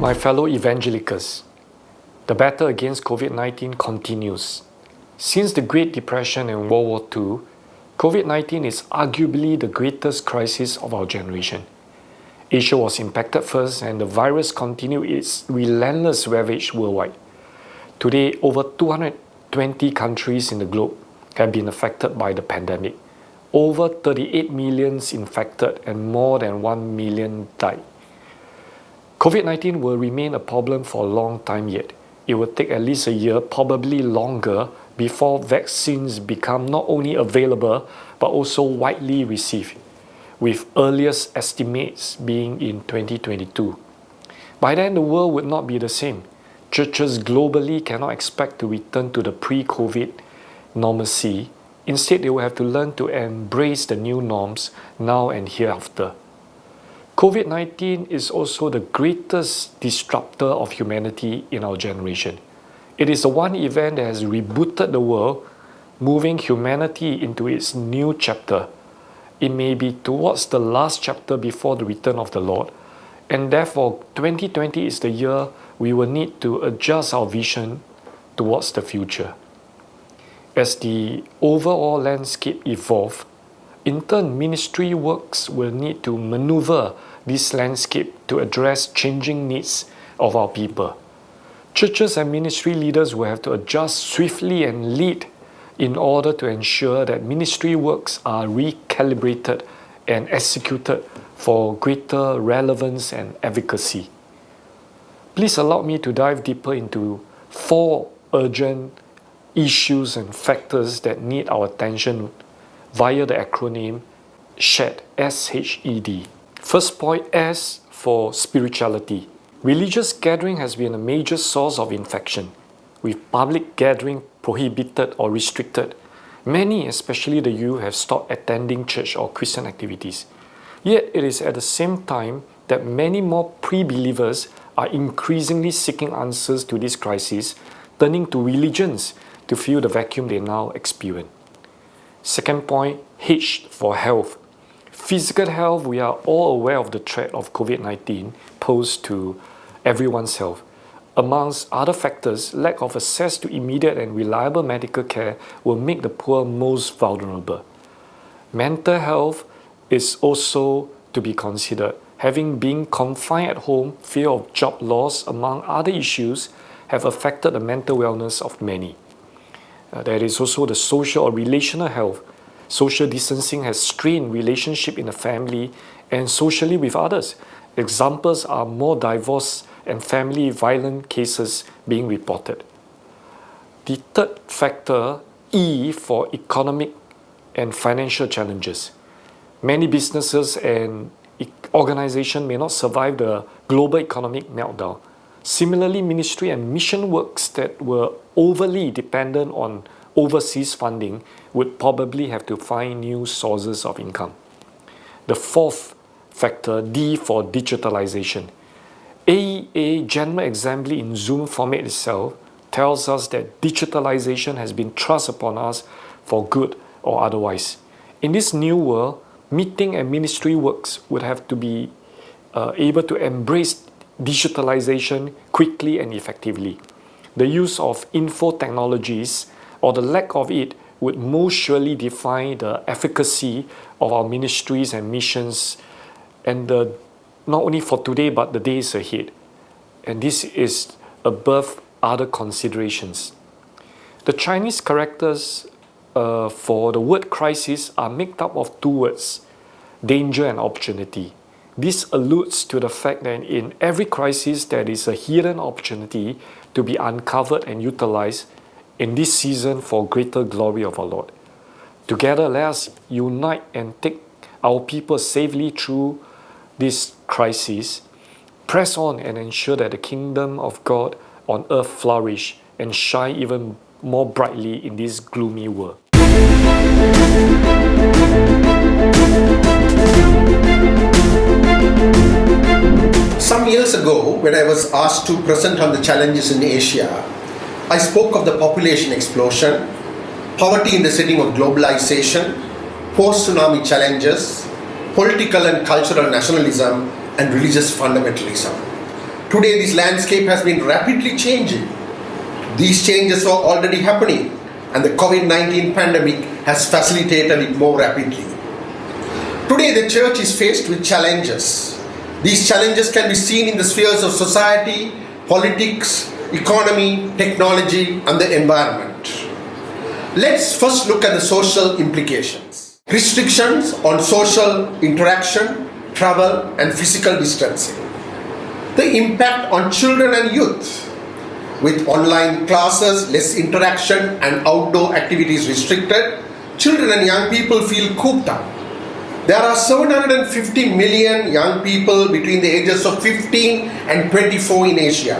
My fellow evangelicals, the battle against COVID-19 continues. Since the Great Depression and World War II, COVID-19 is arguably the greatest crisis of our generation. Asia was impacted first, and the virus continued its relentless ravage worldwide. Today, over 220 countries in the globe have been affected by the pandemic. Over 38 million infected and more than 1 million died. COVID-19 will remain a problem for a long time yet. It will take at least a year, probably longer, before vaccines become not only available but also widely received, with earliest estimates being in 2022. By then, the world would not be the same. Churches globally cannot expect to return to the pre-COVID normalcy. Instead, they will have to learn to embrace the new norms now and hereafter. COVID-19 is also the greatest disruptor of humanity in our generation. It is the one event that has rebooted the world, moving humanity into its new chapter. It may be towards the last chapter before the return of the Lord, and therefore 2020 is the year we will need to adjust our vision towards the future. As the overall landscape evolves, in turn, ministry works will need to maneuver this landscape to address changing needs of our people. Churches and ministry leaders will have to adjust swiftly and lead in order to ensure that ministry works are recalibrated and executed for greater relevance and efficacy. Please allow me to dive deeper into 4 urgent issues and factors that need our attention via the acronym SHED, S-H-E-D. First point, S for spirituality. Religious gathering has been a major source of infection, with public gathering prohibited or restricted. Many, especially the youth, have stopped attending church or Christian activities. Yet it is at the same time that many more pre-believers are increasingly seeking answers to this crisis, turning to religions to fill the vacuum they now experience. Second point, H for health. Physical health, we are all aware of the threat of COVID-19 posed to everyone's health. Amongst other factors, lack of access to immediate and reliable medical care will make the poor most vulnerable. Mental health is also to be considered. Having been confined at home, fear of job loss, among other issues, have affected the mental wellness of many. There is also the social or relational health. Social distancing has strained relationship in the family and socially with others. Examples are more divorce and family violent cases being reported. The third factor, E for economic and financial challenges. Many businesses and organizations may not survive the global economic meltdown. Similarly, ministry and mission works that were overly dependent on overseas funding would probably have to find new sources of income. The fourth factor, D for digitalization. AEA General Assembly in Zoom format itself tells us that digitalization has been thrust upon us for good or otherwise. In this new world, meeting and ministry works would have to be able to embrace digitalization quickly and effectively. The use of info technologies or the lack of it would most surely define the efficacy of our ministries and missions, and not only for today but the days ahead. And this is above other considerations. The Chinese characters for the word crisis are made up of 2 words, danger and opportunity. This alludes to the fact that in every crisis there is a hidden opportunity to be uncovered and utilized in this season for greater glory of our Lord. Together, let us unite and take our people safely through this crisis, press on and ensure that the kingdom of God on earth flourish and shine even more brightly in this gloomy world. Some years ago, when I was asked to present on the challenges in Asia, I spoke of the population explosion, poverty in the setting of globalization, post-tsunami challenges, political and cultural nationalism, and religious fundamentalism. Today, this landscape has been rapidly changing. These changes are already happening, and the COVID-19 pandemic has facilitated it more rapidly. Today, the church is faced with challenges. These challenges can be seen in the spheres of society, politics, economy, technology, and the environment. Let's first look at the social implications. Restrictions on social interaction, travel, and physical distancing. The impact on children and youth. With online classes, less interaction, and outdoor activities restricted, children and young people feel cooped up. There are 750 million young people between the ages of 15 and 24 in Asia.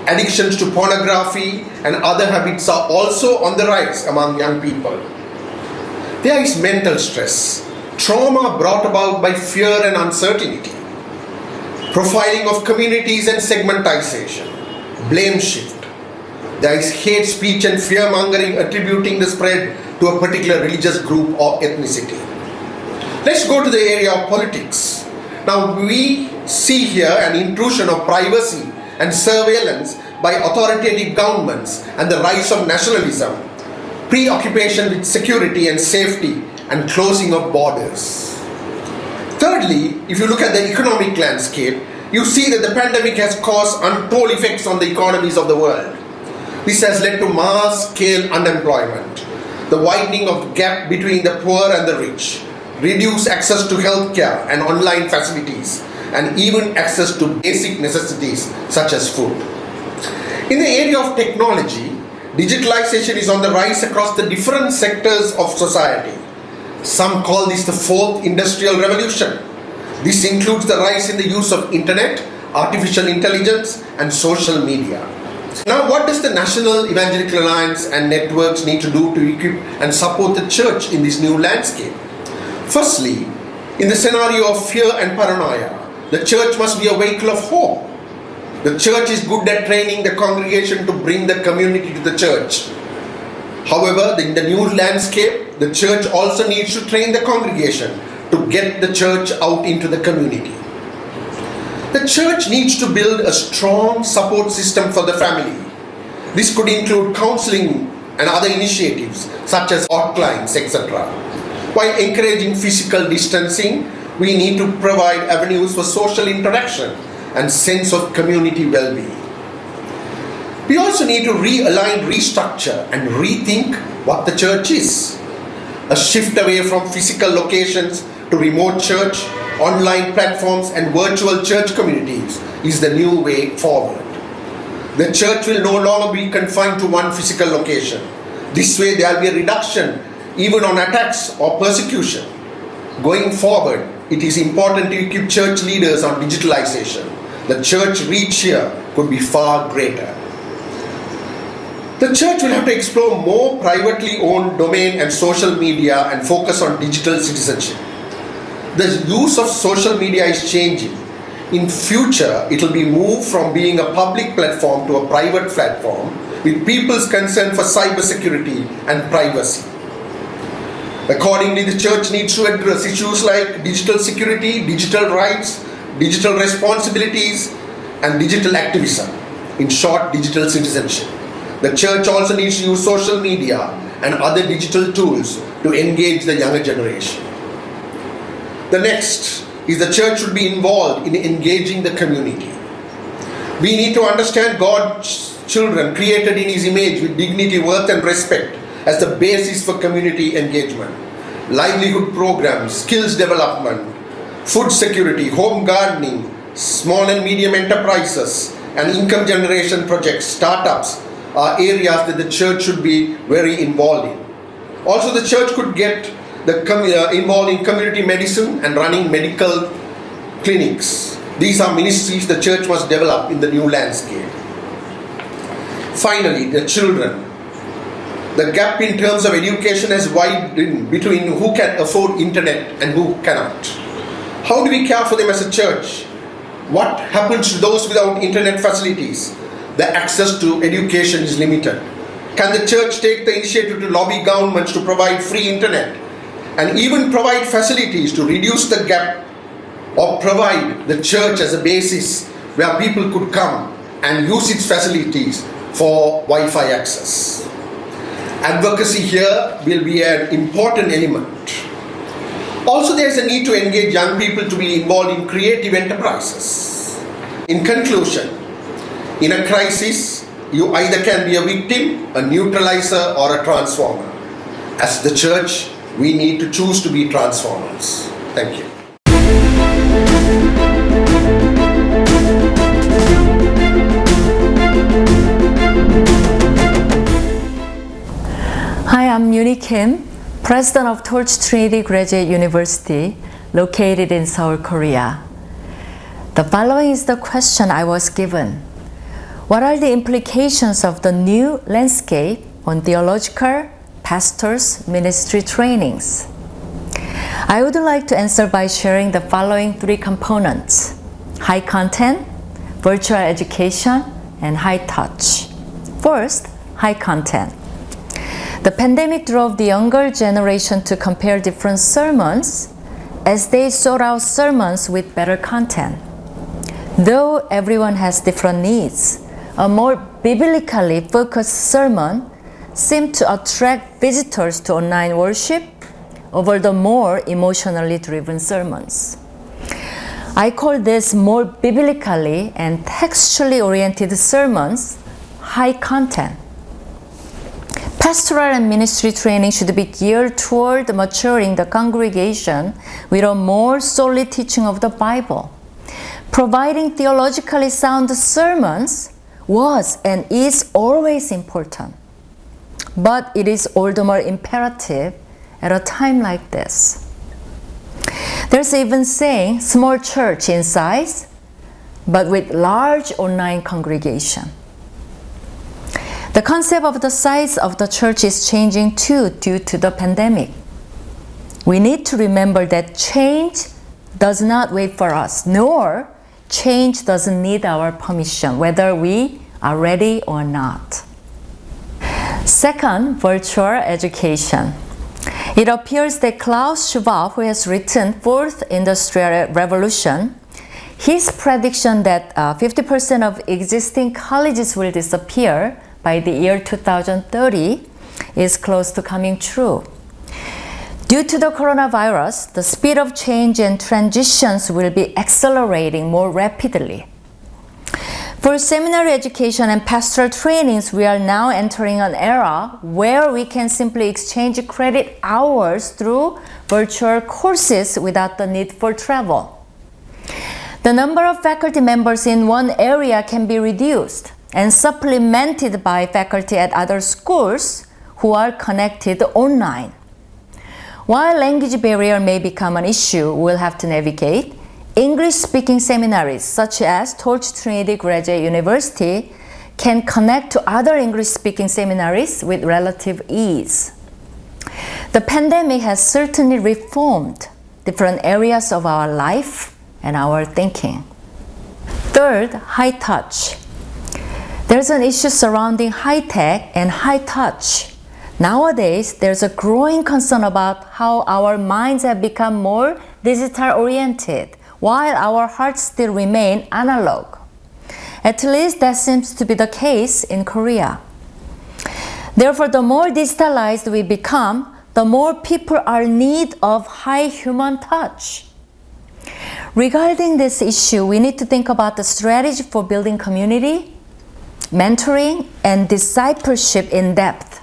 Addictions to pornography and other habits are also on the rise among young people. There is mental stress, trauma brought about by fear and uncertainty, profiling of communities and segmentization, blame shift. There is hate speech and fear mongering attributing the spread to a particular religious group or ethnicity. Let's go to the area of politics. Now we see here an intrusion of privacy and surveillance by authoritative governments and the rise of nationalism, preoccupation with security and safety, and closing of borders. Thirdly, if you look at the economic landscape, you see that the pandemic has caused untold effects on the economies of the world. This has led to mass-scale unemployment, the widening of the gap between the poor and the rich, reduced access to healthcare and online facilities, and even access to basic necessities such as food. In the area of technology, digitalization is on the rise across the different sectors of society. Some call this the fourth industrial revolution. This includes the rise in the use of internet, artificial intelligence, and social media. Now, what does the National Evangelical Alliance and networks need to do to equip and support the church in this new landscape? Firstly, in the scenario of fear and paranoia, the church must be a vehicle of hope. The church is good at training the congregation to bring the community to the church. However, in the new landscape, the church also needs to train the congregation to get the church out into the community. The church needs to build a strong support system for the family. This could include counseling and other initiatives such as hotlines, etc. While encouraging physical distancing, we need to provide avenues for social interaction and sense of community well-being. We also need to realign, restructure, and rethink what the church is. A shift away from physical locations to remote church, online platforms, and virtual church communities is the new way forward. The church will no longer be confined to one physical location. This way there will be a reduction even on attacks or persecution. Going forward, it is important to equip church leaders on digitalization. The church reach here could be far greater. The church will have to explore more privately owned domain and social media and focus on digital citizenship. The use of social media is changing. In future, it will be moved from being a public platform to a private platform with people's concern for cybersecurity and privacy. Accordingly, the church needs to address issues like digital security, digital rights, digital responsibilities, and digital activism. In short, digital citizenship. The church also needs to use social media and other digital tools to engage the younger generation. The next is the church should be involved in engaging the community. We need to understand God's children created in His image with dignity, worth, and respect as the basis for community engagement. Livelihood programs, skills development, food security, home gardening, small and medium enterprises, and income generation projects, startups, are areas that the church should be very involved in. Also, the church could get involved in community medicine and running medical clinics. These are ministries the church must develop in the new landscape. Finally, the children. The gap in terms of education has widened between who can afford internet and who cannot. How do we care for them as a church? What happens to those without internet facilities? The access to education is limited. Can the church take the initiative to lobby governments to provide free internet and even provide facilities to reduce the gap, or provide the church as a basis where people could come and use its facilities for Wi-Fi access. Advocacy here will be an important element. Also, there is a need to engage young people to be involved in creative enterprises. In conclusion, in a crisis, you either can be a victim, a neutralizer, or a transformer. As the church, we need to choose to be transformers. Thank you. Hi, I'm Yoon Hee Kim, President of Trinity Graduate University, located in Seoul, Korea. The following is the question I was given. What are the implications of the new landscape on theological, pastors' ministry trainings? I would like to answer by sharing the following three components: high content, virtual education, and high touch. First, high content. The pandemic drove the younger generation to compare different sermons as they sought out sermons with better content. Though everyone has different needs, a more biblically focused sermon seemed to attract visitors to online worship over the more emotionally driven sermons. I call this more biblically and textually oriented sermons high content. Pastoral and ministry training should be geared toward maturing the congregation with a more solid teaching of the Bible. Providing theologically sound sermons was and is always important, but it is all the more imperative at a time like this. There's even saying small church in size, but with large online congregation. The concept of the size of the church is changing too due to the pandemic. We need to remember that change does not wait for us, nor change doesn't need our permission, whether we are ready or not. Second, virtual education. It appears that Klaus Schwab, who has written Fourth Industrial Revolution, his prediction that 50% of existing colleges will disappear by the year 2030 is close to coming true. Due to the coronavirus, the speed of change and transitions will be accelerating more rapidly. For seminary education and pastoral trainings, we are now entering an era where we can simply exchange credit hours through virtual courses without the need for travel. The number of faculty members in one area can be reduced and supplemented by faculty at other schools who are connected online. While language barrier may become an issue we'll have to navigate, English-speaking seminaries such as Trinity Graduate University can connect to other English-speaking seminaries with relative ease. The pandemic has certainly reformed different areas of our life and our thinking. Third, high touch. There's an issue surrounding high-tech and high-touch. Nowadays, there's a growing concern about how our minds have become more digital-oriented, while our hearts still remain analog. At least that seems to be the case in Korea. Therefore, the more digitalized we become, the more people are in need of high human touch. Regarding this issue, we need to think about the strategy for building community, mentoring, and discipleship in depth,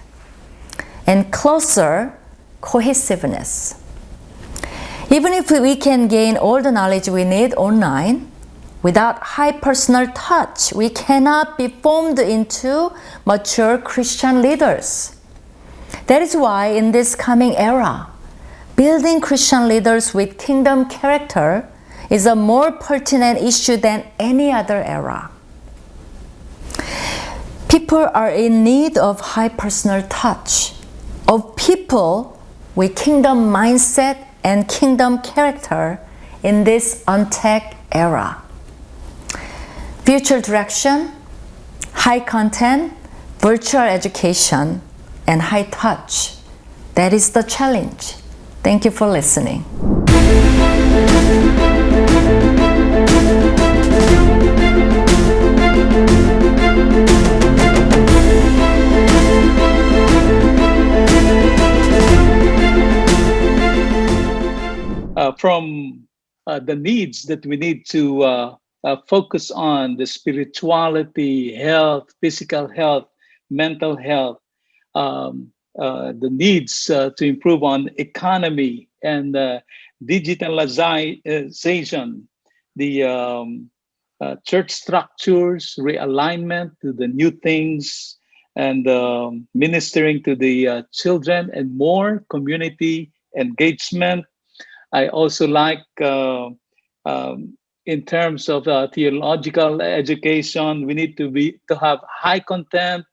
and closer cohesiveness. Even if we can gain all the knowledge we need online, without high personal touch, we cannot be formed into mature Christian leaders. That is why in this coming era, building Christian leaders with kingdom character is a more pertinent issue than any other era. People are in need of high personal touch, of people with kingdom mindset and kingdom character in this untech era. Future direction, high content, virtual education, and high touch. That is the challenge. Thank you for listening. from the needs that we need to focus on: the spirituality, health, physical health, mental health, the needs to improve on economy and digitalization, the church structures, realignment to the new things, and ministering to the children, and more community engagement. I also like, in terms of theological education, we need to have high content,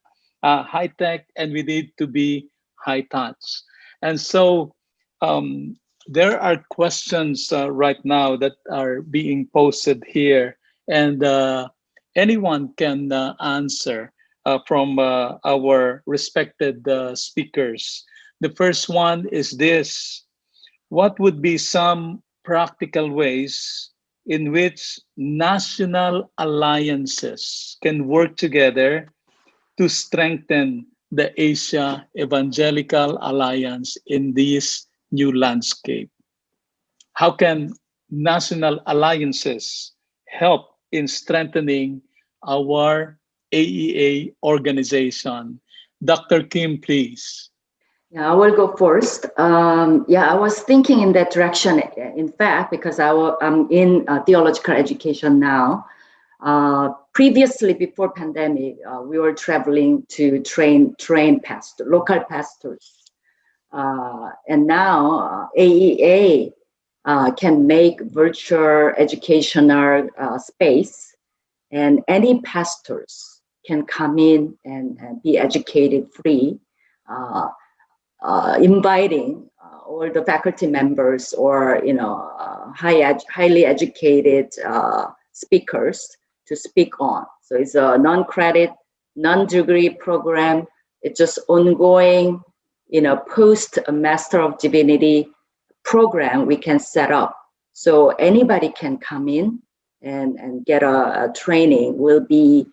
high tech, and we need to be high touch. And so there are questions right now that are being posted here, and anyone can answer from our respected speakers. The first one is this: what would be some practical ways in which national alliances can work together to strengthen the Asia Evangelical Alliance in this new landscape? How can national alliances help in strengthening our AEA organization? Dr. Kim, please. Yeah, I will go first. I was thinking in that direction, in fact, because I'm in theological education now. Previously, before pandemic, we were traveling to train local pastors. And now AEA can make virtual educational space, and any pastors can come in and be educated free, inviting all the faculty members or highly educated speakers to speak on. So it's a non-credit, non-degree program. It's just ongoing, post Master of Divinity program we can set up. So anybody can come in and get a training. Will be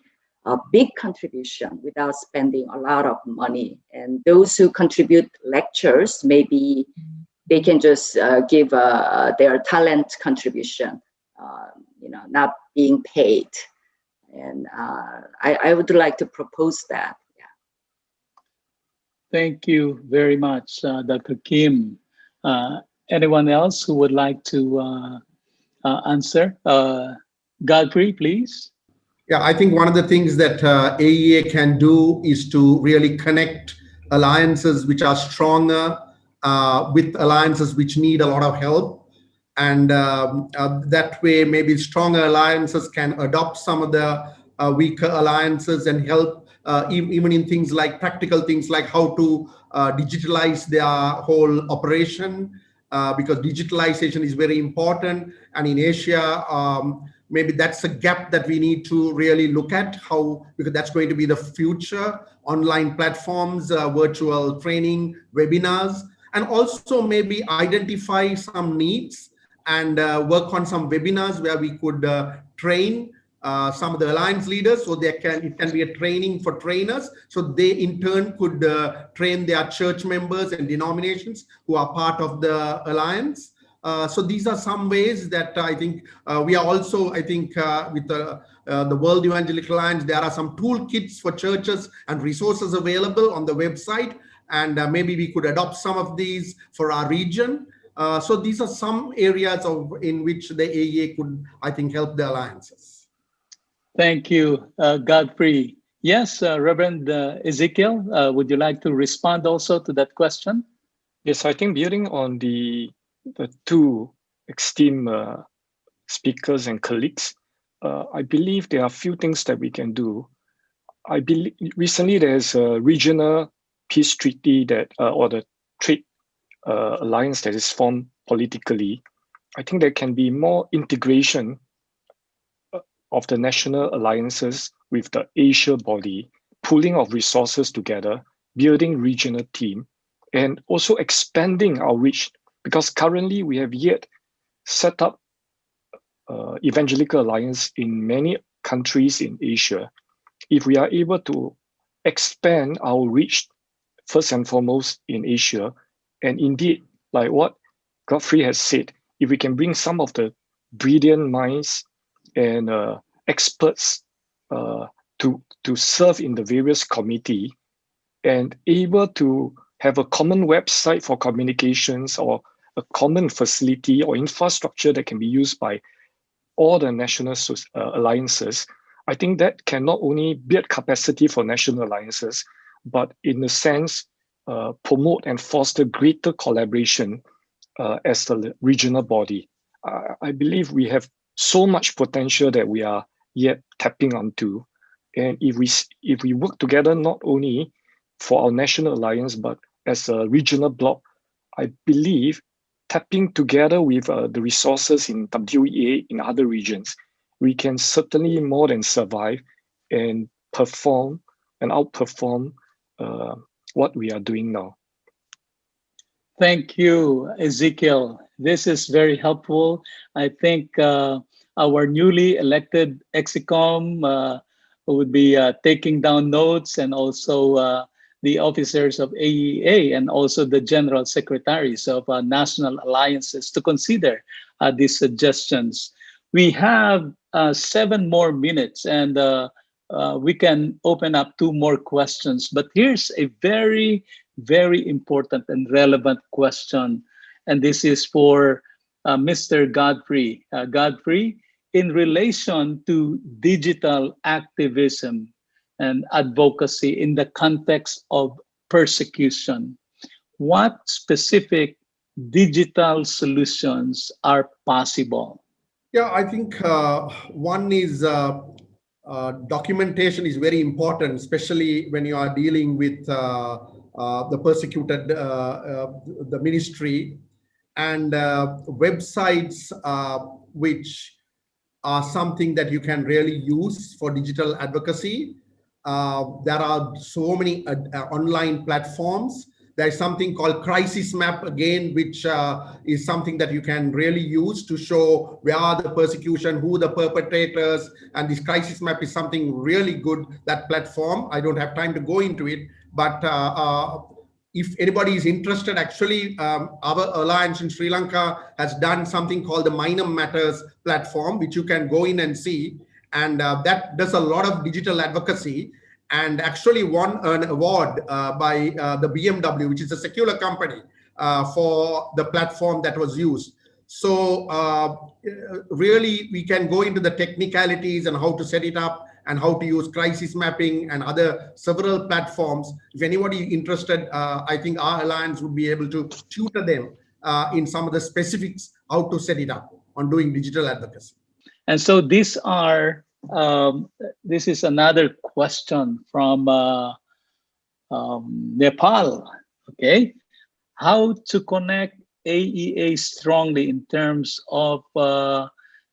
a big contribution without spending a lot of money. And those who contribute lectures, maybe they can just give their talent contribution, not being paid. And I would like to propose that. Yeah. Thank you very much, Dr. Kim. Anyone else who would like to answer? Godfrey, please. Yeah, I think one of the things that AEA can do is to really connect alliances which are stronger with alliances which need a lot of help. And that way, maybe stronger alliances can adopt some of the weaker alliances and help even in things like practical things like how to digitalize their whole operation, because digitalization is very important. And in Asia, maybe that's a gap that we need to really look at, how, because that's going to be the future: online platforms, virtual training, webinars, and also maybe identify some needs and work on some webinars where we could train some of the alliance leaders, so it can be a training for trainers, so they in turn could train their church members and denominations who are part of the alliance. So these are some ways that I think we are also, I think with the World Evangelical Alliance, there are some toolkits for churches and resources available on the website, and maybe we could adopt some of these for our region. So these are some areas in which the AEA could, I think, help the alliances. Thank you, Godfrey. Yes, Reverend Ezekiel, would you like to respond also to that question? Yes, I think building on the two esteemed speakers and colleagues, I believe there are a few things that we can do. I believe recently there's a regional peace treaty that, or the trade alliance that is formed politically. I think there can be more integration of the national alliances with the Asia body, pooling of resources together, building regional team, and also expanding our reach, because currently we have yet set up evangelical alliance in many countries in Asia. If we are able to expand our reach first and foremost in Asia, and indeed, like what Godfrey has said, if we can bring some of the brilliant minds and experts to serve in the various committee and able to have a common website for communications or a common facility or infrastructure that can be used by all the national alliances, I think that can not only build capacity for national alliances, but in a sense, promote and foster greater collaboration as the regional body. I believe we have so much potential that we are yet tapping onto. And if we work together, not only for our national alliance, but as a regional bloc, I believe tapping together with the resources in WEA in other regions, we can certainly more than survive and perform and outperform what we are doing now. Thank you, Ezekiel. This is very helpful. I think our newly elected EXICOM would be taking down notes, and also the officers of AEA and also the general secretaries of national alliances to consider these suggestions. We have 7 more minutes, and we can open up 2 more questions. But here's a very, very important and relevant question. And this is for Mr. Godfrey. Godfrey, in relation to digital activism and advocacy in the context of persecution, what specific digital solutions are possible? Yeah, I think one is documentation is very important, especially when you are dealing with the persecuted, the ministry, and websites which are something that you can really use for digital advocacy. There are so many online platforms. There's something called Crisis Map again, which is something that you can really use to show where are the persecution, who the perpetrators, and this Crisis Map is something really good, that platform. I don't have time to go into it, but if anybody is interested, actually, our alliance in Sri Lanka has done something called the Minor Matters platform, which you can go in and see. And that does a lot of digital advocacy, and actually won an award by the BMW, which is a secular company, for the platform that was used. So really, we can go into the technicalities and how to set it up and how to use crisis mapping and other several platforms. If anybody interested, I think our alliance would be able to tutor them in some of the specifics, how to set it up on doing digital advocacy. And so these are, this is another question from Nepal, okay? How to connect AEA strongly in terms of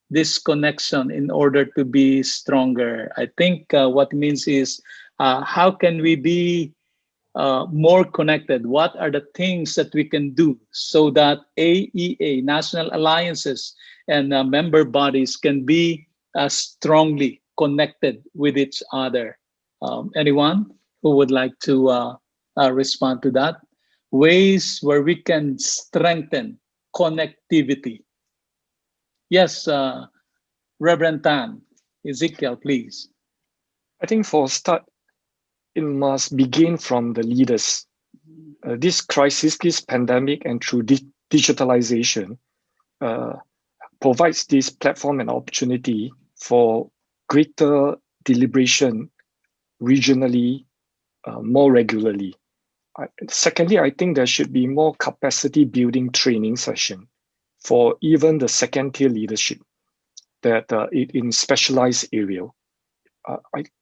this connection in order to be stronger? I think what it means is, how can we be more connected? What are the things that we can do so that AEA, national alliances, and member bodies can be strongly connected with each other? Anyone who would like to respond to that? Ways where we can strengthen connectivity. Yes, Reverend Tan, Ezekiel, please. I think for a start, it must begin from the leaders. This crisis, this pandemic, and through digitalization, provides this platform and opportunity for greater deliberation regionally, more regularly. Secondly, I think there should be more capacity building training session for even the second tier leadership that in specialized area.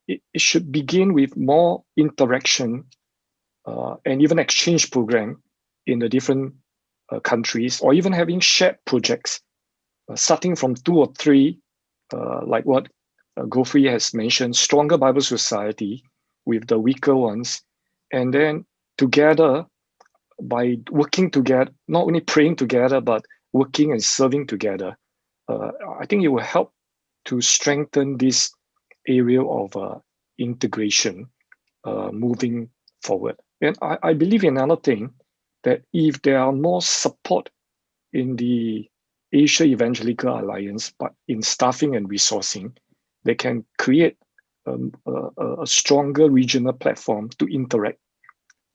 It should begin with more interaction and even exchange program in the different countries, or even having shared projects, starting from 2 or 3, like what Godfrey has mentioned, stronger Bible society with the weaker ones, and then together, by working together, not only praying together, but working and serving together, I think it will help to strengthen this area of integration moving forward. And I believe in another thing, that if there are more support in the Asia Evangelical Alliance, but in staffing and resourcing, they can create a stronger regional platform to interact,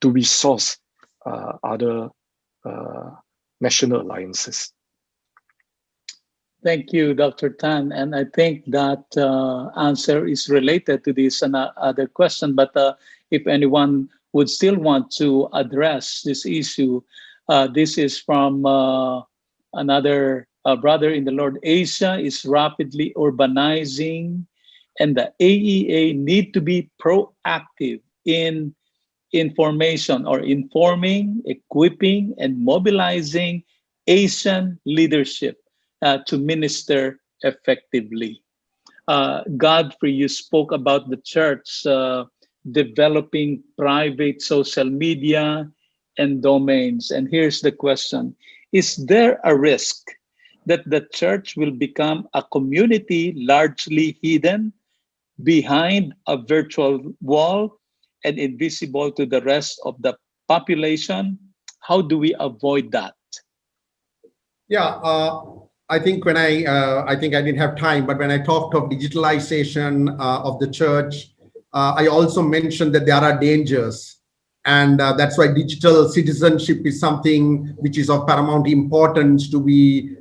to resource other national alliances. Thank you, Dr. Tan. And I think that answer is related to this other question. But if anyone would still want to address this issue, this is from another brother in the Lord. Asia is rapidly urbanizing, and the AEA need to be proactive in information or informing, equipping, and mobilizing Asian leadership to minister effectively. Godfrey, you spoke about the church developing private social media and domains. And here's the question. Is there a risk that the church will become a community largely hidden behind a virtual wall and invisible to the rest of the population? How do we avoid that? Yeah, I think when I think I didn't have time, but when I talked of digitalization of the church, I also mentioned that there are dangers. And that's why digital citizenship is something which is of paramount importance to be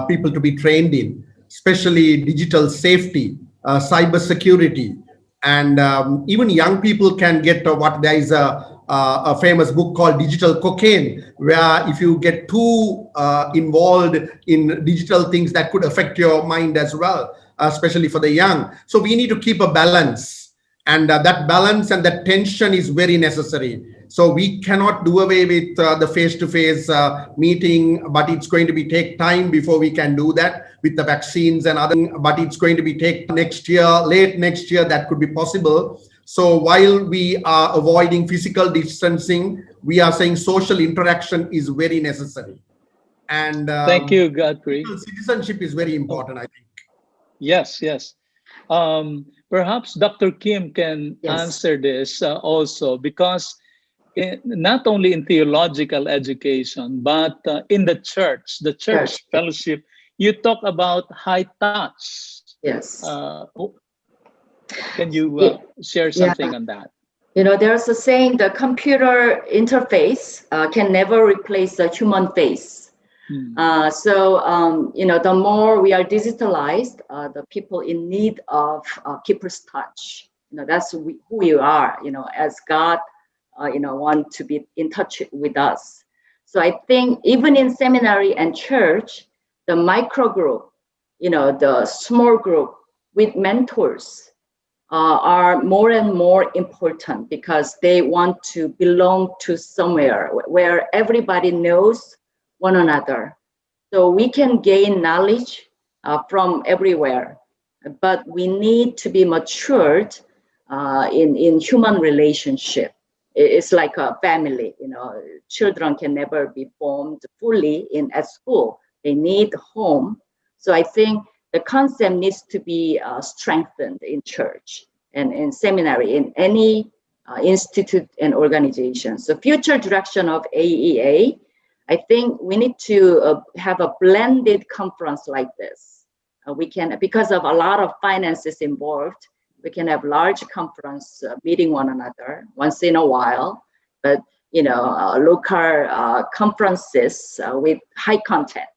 people to be trained in, especially digital safety, cyber security, and even young people can get what there is a famous book called Digital Cocaine, where if you get too involved in digital things, that could affect your mind as well, especially for the young. So we need to keep a balance. And that balance and that tension is very necessary. So we cannot do away with the face-to-face meeting, but it's going to be take time before we can do that with the vaccines and other. But it's going to be take next year, late next year, that could be possible. So while we are avoiding physical distancing, we are saying social interaction is very necessary. And thank you, Godfrey. Citizenship is very important, I think. Yes, yes. Perhaps Dr. Kim can answer this also, because not only in theological education, but in the church fellowship, you talk about high touch. Yes. Can you share something on that? You know, there's a saying, the computer interface can never replace the human face. So, you know, the more we are digitalized, the people in need of keeper's touch, you know, that's who we are, you know, as God, you know, want to be in touch with us. So I think even in seminary and church, the micro group, you know, the small group with mentors are more and more important, because they want to belong to somewhere where everybody knows one another. So we can gain knowledge from everywhere, but we need to be matured in human relationship. It's like a family, you know, children can never be formed fully at school. They need home. So I think the concept needs to be strengthened in church and in seminary, in any institute and organization. So future direction of AEA, I think we need to have a blended conference like this. We can, because of a lot of finances involved, we can have large conference meeting one another once in a while, but you know, local conferences with high content.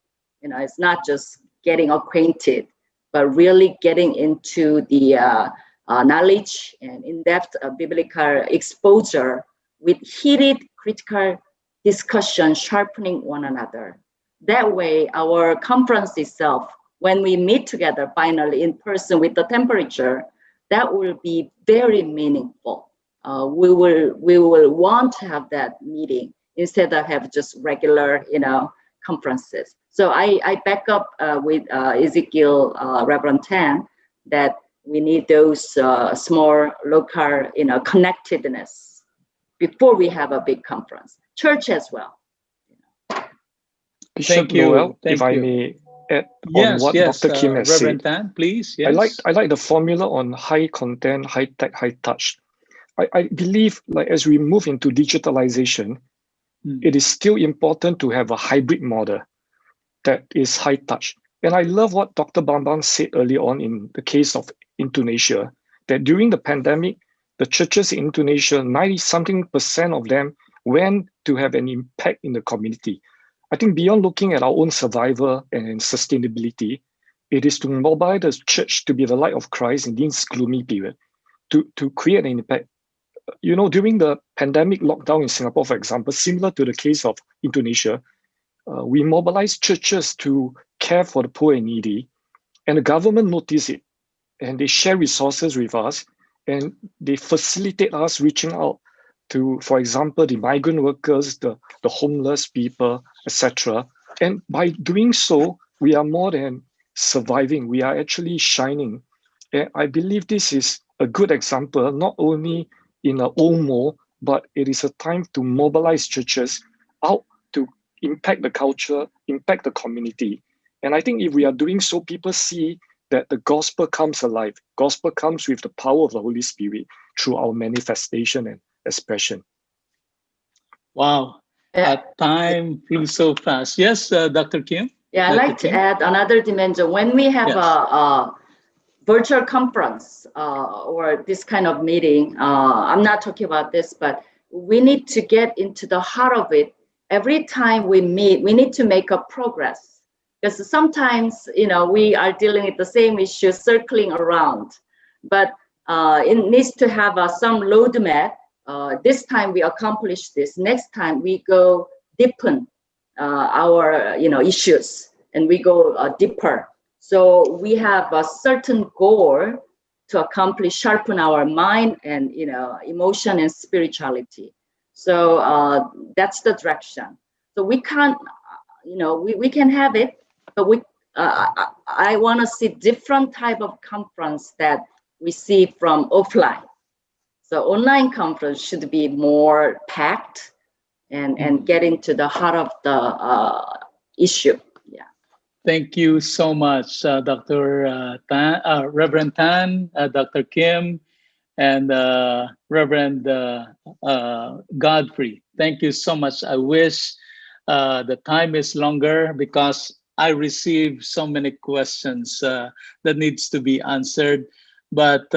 You know, it's not just getting acquainted, but really getting into the knowledge and in-depth biblical exposure with heated critical discussion, sharpening one another. That way, our conference itself, when we meet together finally in person with the temperature, that will be very meaningful. We will want to have that meeting instead of have just regular, you know, conferences. So I back up with Ezekiel Reverend Tan that we need those small local, you know, connectedness before we have a big conference. Church as well. Bishop Noel, if I may add on what Dr. Kim has Reverend said. Tan, please. Yes. I like the formula on high content, high tech, high touch. I believe, like, as we move into digitalization, it is still important to have a hybrid model. that is high touch. And I love what Dr. Bambang said earlier on in the case of Indonesia, that during the pandemic, the churches in Indonesia, 90-something% of them went to have an impact in the community. I think beyond looking at our own survival and sustainability, it is to mobilize the church to be the light of Christ in this gloomy period, to create an impact. You know, during the pandemic lockdown in Singapore, for example, similar to the case of Indonesia, we mobilized churches to care for the poor and needy, and the government noticed it, and they share resources with us, and they facilitate us reaching out to, for example, the migrant workers, the homeless people, etc. And by doing so, we are more than surviving, we are actually shining. And I believe this is a good example, not only in a OMO, but it is a time to mobilize churches out to impact the culture, impact the community. And I think if we are doing so, people see that the gospel comes alive. Gospel comes with the power of the Holy Spirit through our manifestation and expression. Wow, time flew so fast. Yes, Dr. Kim? Yeah, I'd like to add another dimension. When we have a virtual conference or this kind of meeting, I'm not talking about this, but we need to get into the heart of it. Every time we meet, we need to make a progress, because sometimes, you know, we are dealing with the same issues circling around, but it needs to have some roadmap. This time we accomplish this. Next time we go deepen our issues, and we go deeper. So we have a certain goal to accomplish, sharpen our mind and emotion and spirituality. So that's the direction. So we can't, we can have it, but I want to see different type of conference that we see from offline. So online conference should be more packed and get into the heart of the issue. Yeah. Thank you so much, Dr. Tan, Reverend Tan, Dr. Kim, and Reverend Godfrey. Thank you so much. I wish the time is longer, because I received so many questions that needs to be answered. But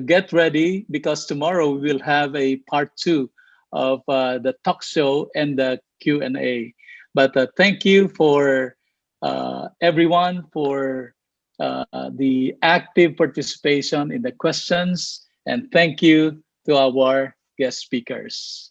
get ready, because tomorrow we will have a part 2 of the talk show and the Q&A. But thank you for everyone for the active participation in the questions, and thank you to our guest speakers.